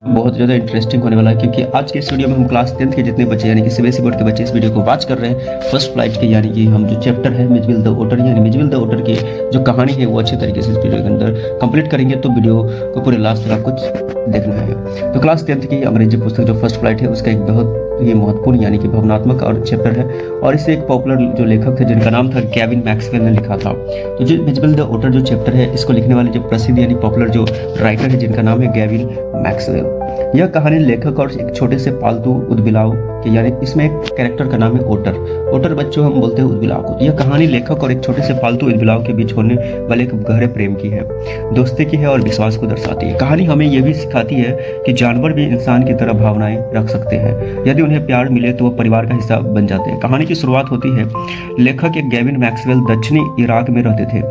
बहुत ज़्यादा इंटरेस्टिंग होने वाला है, क्योंकि आज के इस वीडियो में हम क्लास 10th के जितने बच्चे यानी कि सीबीएसई बोर्ड के बच्चे इस वीडियो को वॉच कर रहे हैं फर्स्ट फ्लाइट के, यानी कि हम जो चैप्टर है मिजविल द ओटर यानी मिजविल द ओटर की जो कहानी है वो अच्छे तरीके से इस वीडियो के अंदर कंप्लीट करेंगे। तो वीडियो को पूरे लास्ट तक आपको देखना है। तो क्लास 10th की अंग्रेजी पुस्तक जो फर्स्ट फ्लाइट है उसका एक बहुत ही महत्वपूर्ण यानी कि भावनात्मक और चैप्टर है, और इसे एक पॉपुलर जो लेखक थे जिनका नाम था केविन मैक्सवेल ने लिखा था। तो जो मिजविल द ओटर जो चैप्टर है इसको लिखने वाले जो प्रसिद्ध यानी पॉपुलर जो राइटर है जिनका नाम है केविन मैक्सवेल। यह कहानी लेखक और एक छोटे से पालतू उदबिलाव के, यानी इसमें एक कैरेक्टर का नाम है ओटर। ओटर बच्चों हम बोलते हैं उदबिलाव को। यह कहानी लेखक और एक छोटे से पालतू उदबिलाव के बीच होने वाले एक गहरे प्रेम की है, दोस्ती की है और विश्वास को दर्शाती है। कहानी हमें यह भी सिखाती है कि जानवर भी इंसान की तरह भावनाएं रख सकते हैं। यदि उन्हें प्यार मिले तो वह परिवार का हिस्सा बन जाते हैं। कहानी की शुरुआत होती है, लेखक एक केविन मैक्सवेल दक्षिणी इराक में रहते थे।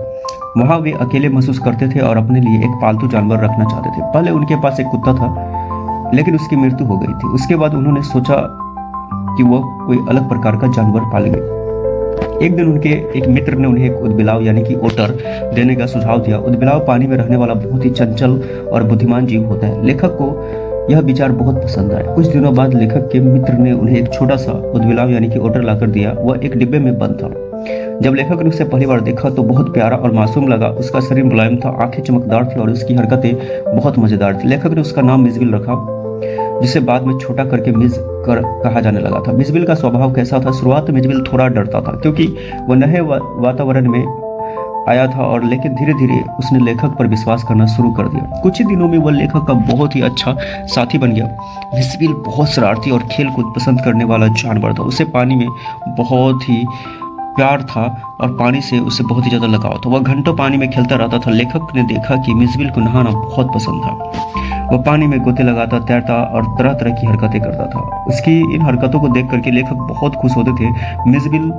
वहाँ वे अकेले महसूस करते थे और अपने लिए एक पालतू जानवर रखना चाहते थे। पहले उनके पास एक कुत्ता था लेकिन उसकी मृत्यु हो गई थी। उसके बाद उन्होंने सोचा कि वह कोई अलग प्रकार का जानवर पालेंगे। एक दिन उनके एक मित्र ने उन्हें एक उदबिलाव यानी कि ओटर देने का सुझाव दिया। उदबिलाव पानी में रहने वाला बहुत ही चंचल और बुद्धिमान जीव होता है। लेखक को यह विचार बहुत पसंद आया। कुछ दिनों बाद लेखक के मित्र ने उन्हें एक छोटा सा उदबिलाव यानी कि ओटर लाकर दिया। वह एक डिब्बे में बंद था। जब लेखक ने उसे पहली बार देखा तो बहुत प्यारा और मासूम लगा। उसका शरीर मुलायम था, आंखें चमकदार थी और उसकी हरकतें बहुत मजेदार थी। लेखक ने उसका नाम मिजविल रखा, जिसे बाद में छोटा करके मिज कर कहा जाने लगा था। मिजविल का स्वभाव कैसा था? शुरुआत में मिजविल थोड़ा डरता था क्योंकि वह नए वातावरण में आया था, और लेकिन धीरे धीरे उसने लेखक पर विश्वास करना शुरू कर दिया। कुछ ही दिनों में वह लेखक का बहुत ही अच्छा साथी बन गया। मिजविल बहुत शरारती और खेल कूद पसंद करने वाला जानवर था। उसे पानी में बहुत ही प्यार था और पानी से उसे बहुत ही ज़्यादा लगाव था। वह घंटों पानी में खेलता रहता था। लेखक ने देखा कि मिजविल को नहाना बहुत पसंद था। वह पानी में गोते लगाता, तैरता और तरह तरह की हरकतें करता था। उसकी इन हरकतों को देख करके लेखक बहुत खुश होते थे। मिजविल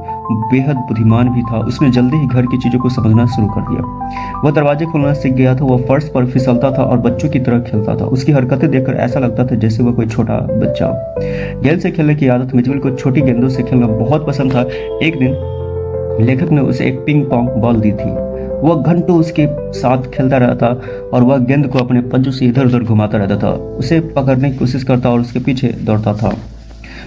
बेहद बुद्धिमान भी था। उसने जल्दी ही घर की चीज़ों को समझना शुरू कर दिया। वह दरवाजे खोलना सीख गया था। वह फर्श पर फिसलता था और बच्चों की तरह खेलता था। उसकी हरकतें देखकर ऐसा लगता था जैसे वह कोई छोटा बच्चा। गेंद से खेलने की आदत मिजविल को छोटी गेंदों से खेलना बहुत पसंद था। एक दिन लेखक ने उसे एक पिंग पोंग बॉल दी थी। वह घंटों उसके साथ खेलता रहता और वह गेंद को अपने पंजों से इधर उधर घुमाता रहता था, उसे पकड़ने की कोशिश करता और उसके पीछे दौड़ता था।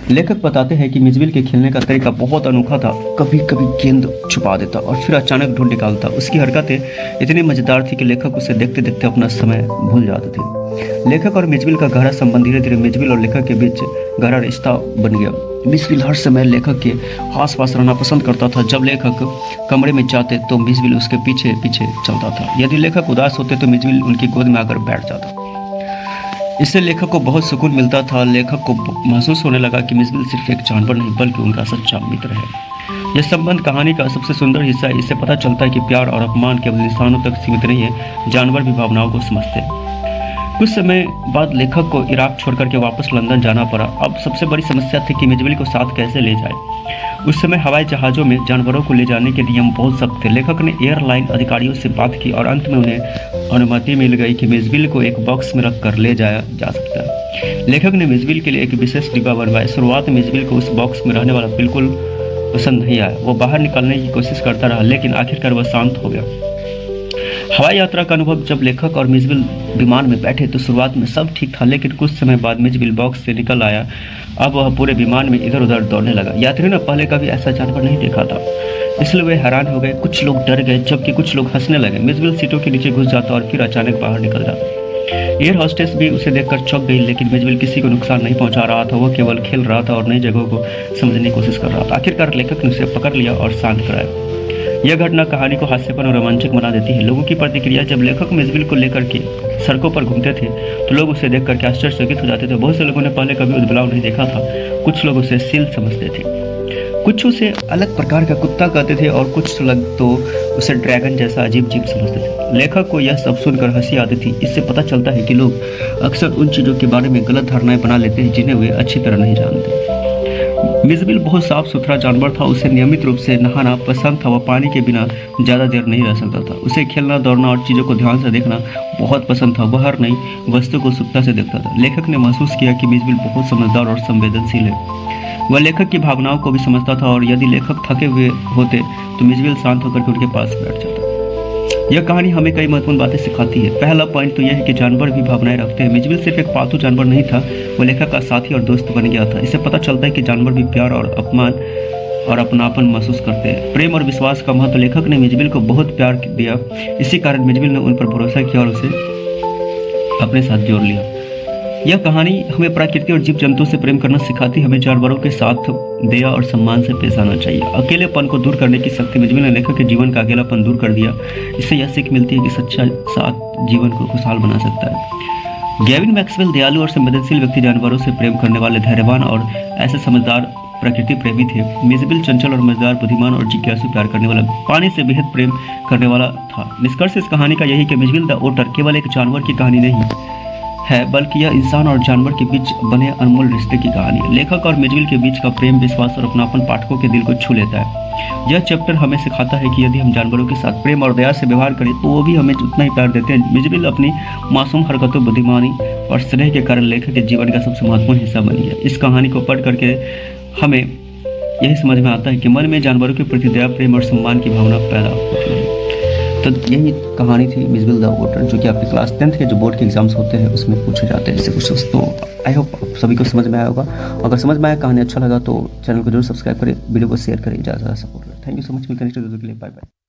लेखक बताते हैं कि मिजविल के खेलने का तरीका बहुत अनोखा था। कभी कभी गेंद छुपा देता और फिर अचानक ढूंढ निकालता। उसकी हरकतें इतनी मजेदार थी कि लेखक उसे देखते देखते अपना समय भूल जाते थे। लेखक और मिजविल का गहरा संबंध धीरे धीरे मिजविल और लेखक के बीच गहरा रिश्ता बन गया। मिजविल हर समय लेखक के आस पास रहना पसंद करता था। जब लेखक कमरे में जाते तो मिजविल उसके पीछे पीछे चलता था। यदि लेखक उदास होते तो मिजविल उनकी गोद में आकर बैठ जाता। इससे लेखक को बहुत सुकून मिलता था। लेखक को महसूस होने लगा कि मिजविल सिर्फ एक जानवर नहीं बल्कि उनका सच्चा मित्र है। यह संबंध कहानी का सबसे सुंदर हिस्सा है। इससे पता चलता है कि प्यार और अपमान केवल इंसानों तक सीमित नहीं है, जानवर भी भावनाओं को समझते हैं। कुछ समय बाद लेखक को इराक छोड़कर के वापस लंदन जाना पड़ा। अब सबसे बड़ी समस्या थी कि मिजविल को साथ कैसे ले जाए। उस समय हवाई जहाज़ों में जानवरों को ले जाने के नियम बहुत सख्त थे। लेखक ने एयरलाइन अधिकारियों से बात की और अंत में उन्हें अनुमति मिल गई कि मिजविल को एक बॉक्स में रखकर ले जाया जा सकता है। लेखक ने मिजविल के लिए एक विशेष डिब्बा बनवाया। शुरुआत में मिजविल को उस बॉक्स में रहने वाला बिल्कुल पसंद नहीं आया। वो बाहर निकलने की कोशिश करता रहा, लेकिन आखिरकार वह शांत हो गया। हवाई यात्रा का अनुभव। जब लेखक और मिजविल विमान में बैठे तो शुरुआत में सब ठीक था, लेकिन कुछ समय बाद मिजविल बॉक्स से निकल आया। अब वह पूरे विमान में इधर उधर दौड़ने लगा। यात्रियों ने पहले कभी ऐसा जानवर नहीं देखा था, इसलिए वे हैरान हो गए। कुछ लोग डर गए जबकि कुछ लोग हंसने लगे। मिजविल सीटों के नीचे घुस जाता और फिर अचानक बाहर निकल जाता। एयर होस्टेस भी उसे देखकर चौंक गई, लेकिन मिजविल किसी को नुकसान नहीं पहुंचा रहा था। वह केवल खेल रहा था और नई जगहों को समझने की कोशिश कर रहा था। आखिरकार लेखक ने उसे पकड़ लिया और शांत कराया। यह घटना कहानी को हास्यपूर्ण और रोमांचक बना देती है। लोगों की प्रतिक्रिया। जब लेखक मिजविल को लेकर के सड़कों पर घूमते थे तो लोग उसे देख करके आश्चर्यचकित हो जाते थे। बहुत से लोगों ने पहले कभी उदबिलाव नहीं देखा था। कुछ लोग उसे सील समझते थे, कुछ उसे अलग प्रकार का कुत्ता कहते थे और कुछ लोग तो उसे ड्रैगन जैसा अजीब जीव समझते थे। लेखक को यह सब सुनकर हंसी आती थी। इससे पता चलता है कि लोग अक्सर उन चीज़ों के बारे में गलत धारणाएं बना लेते हैं जिन्हें वे अच्छी तरह नहीं जानते। मिजविल बहुत साफ सुथरा जानवर था। उसे नियमित रूप से नहाना पसंद था। वह पानी के बिना ज़्यादा देर नहीं रह सकता था। उसे खेलना, दौड़ना और चीज़ों को ध्यान से देखना बहुत पसंद था। वह हर नई वस्तु को उत्सुकता से देखता था। लेखक ने महसूस किया कि मिजविल बहुत समझदार और संवेदनशील है। वह लेखक की भावनाओं को भी समझता था और यदि लेखक थके हुए होते तो मिजविल शांत होकर के उनके पास बैठ जाता। यह कहानी हमें कई महत्वपूर्ण बातें सिखाती है। पहला पॉइंट तो यह है कि जानवर भी भावनाएं रखते हैं। मिजविल सिर्फ एक पालतू जानवर नहीं था, वो लेखक का साथी और दोस्त बन गया था। इससे पता चलता है कि जानवर भी प्यार और अपमान और अपनापन महसूस करते हैं। प्रेम और विश्वास का महत्व लेखक ने मिजविल को बहुत प्यार दिया। इसी कारण मिजविल ने उन पर भरोसा किया और उसे अपने साथ जोड़ लिया। यह कहानी हमें प्रकृति और जीव जंतु से प्रेम करना सिखाती है। हमें जानवरों के साथ दया और सम्मान से पेश आना चाहिए। अकेलेपन को दूर करने की शक्ति मिजविल ने लेखक के जीवन का अकेलापन दूर कर दिया। इससे यह सीख मिलती है कि सच्चा साथ जीवन को खुशहाल बना सकता है। गैविन मैक्सवेल दयालु और संवेदनशील व्यक्ति, जानवरों से प्रेम करने वाले, धैर्यवान और ऐसे समझदार प्रकृति प्रेमी थे। मिजविल चंचल और मजेदार, बुद्धिमान और जिज्ञासु, प्यार करने वाला, पानी से बेहद प्रेम करने वाला था। निष्कर्ष इस कहानी का यही कि मिजविल द ओटर केवल एक जानवर की कहानी नहीं है, बल्कि यह इंसान और जानवर के बीच बने अनमोल रिश्ते की कहानी है। लेखक और मिजविल के बीच का प्रेम, विश्वास और अपनापन पाठकों के दिल को छू लेता है। यह चैप्टर हमें सिखाता है कि यदि हम जानवरों के साथ प्रेम और दया से व्यवहार करें तो वो भी हमें उतना ही प्यार देते हैं। मिजविल अपनी मासूम हरकतों, बुद्धिमानी और स्नेह के कारण लेखक के जीवन का सबसे महत्वपूर्ण हिस्सा बनी है। इस कहानी को पढ़ करके हमें यही समझ में आता है कि मन में जानवरों के प्रति दया, प्रेम और सम्मान की भावना पैदा होती है। तो यही कहानी थी मिजविल द ओटर, जो कि आपके क्लास 10th के जो बोर्ड के एग्जाम्स होते हैं उसमें पूछे जाते हैं। इससे कुछ तो आई होप आप सभी को समझ में आया होगा। अगर समझ में आया, कहानी अच्छा लगा तो चैनल को जरूर सब्सक्राइब करें, वीडियो को शेयर करें, ज़्यादा सपोर्ट करें। Thank you so much. मिलते हैं नेक्स्ट वीडियो के लिए। Bye bye.